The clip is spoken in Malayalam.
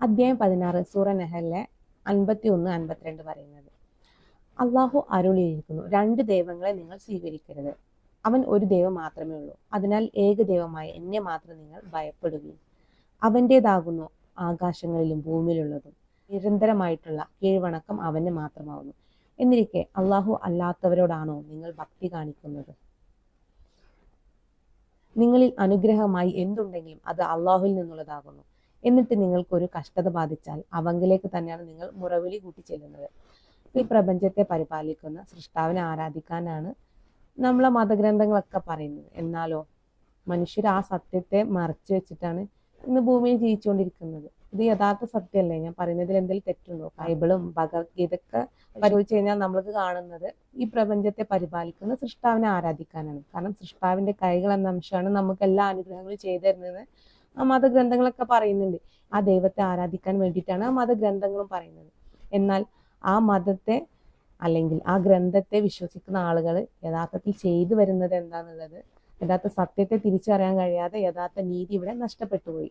അധ്യായം 16 സൂറ നഹലിലെ 51, 52 പറയുന്നത്, അള്ളാഹു അരുളിയിരിക്കുന്നു, രണ്ട് ദൈവങ്ങളെ നിങ്ങൾ സ്വീകരിക്കരുത്. അവൻ ഒരു ദൈവം മാത്രമേ ഉള്ളൂ. അതിനാൽ ഏകദൈവമായ എന്നെ മാത്രം നിങ്ങൾ ഭയപ്പെടുകയും. അവൻ്റേതാകുന്നു ആകാശങ്ങളിലും ഭൂമിയിലുള്ളതും. നിരന്തരമായിട്ടുള്ള കീഴ്വണക്കം അവന് മാത്രമാവുന്നു. എന്നിരിക്കെ അള്ളാഹു അല്ലാത്തവരോടാണോ നിങ്ങൾ ഭക്തി കാണിക്കുന്നത്? നിങ്ങളിൽ അനുഗ്രഹമായി എന്തുണ്ടെങ്കിലും അത് അള്ളാഹുവിൽ നിന്നുള്ളതാകുന്നു. എന്നിട്ട് നിങ്ങൾക്കൊരു കഷ്ടത ബാധിച്ചാൽ അവങ്കിലേക്ക് തന്നെയാണ് നിങ്ങൾ മുറവിളി കൂട്ടി ചെല്ലുന്നത്. ഈ പ്രപഞ്ചത്തെ പരിപാലിക്കുന്ന സൃഷ്ടാവിനെ ആരാധിക്കാനാണ് നമ്മളെ മതഗ്രന്ഥങ്ങളൊക്കെ പറയുന്നത്. എന്നാലോ മനുഷ്യർ ആ സത്യത്തെ മറച്ചു വെച്ചിട്ടാണ് ഇന്ന് ഭൂമിയിൽ ജീവിച്ചുകൊണ്ടിരിക്കുന്നത്. ഇത് യഥാർത്ഥ സത്യമല്ലേ? ഞാൻ പറയുന്നതിൽ എന്തെങ്കിലും തെറ്റുണ്ടോ? ബൈബിളും ഭഗവത്ഗീതൊക്കെ പരിശോധിച്ചു കഴിഞ്ഞാൽ നമ്മൾക്ക് കാണുന്നത് ഈ പ്രപഞ്ചത്തെ പരിപാലിക്കുന്ന സൃഷ്ടാവിനെ ആരാധിക്കാനാണ്. കാരണം സൃഷ്ടാവിന്റെ കൈകൾ എന്ന അംശമാണ് നമുക്ക് എല്ലാ അനുഗ്രഹങ്ങളും ചെയ്തു തരുന്നത്. ആ മതഗ്രന്ഥങ്ങളൊക്കെ പറയുന്നുണ്ട്. ആ ദൈവത്തെ ആരാധിക്കാൻ വേണ്ടിയിട്ടാണ് ആ മതഗ്രന്ഥങ്ങളും പറയുന്നത്. എന്നാൽ ആ മതത്തെ അല്ലെങ്കിൽ ആ ഗ്രന്ഥത്തെ വിശ്വസിക്കുന്ന ആളുകൾ യഥാർത്ഥത്തിൽ ചെയ്തു വരുന്നത് എന്താണെന്നുള്ളത്, യഥാർത്ഥ സത്യത്തെ തിരിച്ചറിയാൻ കഴിയാതെ യഥാർത്ഥ നീതി ഇവിടെ നഷ്ടപ്പെട്ടു പോയി.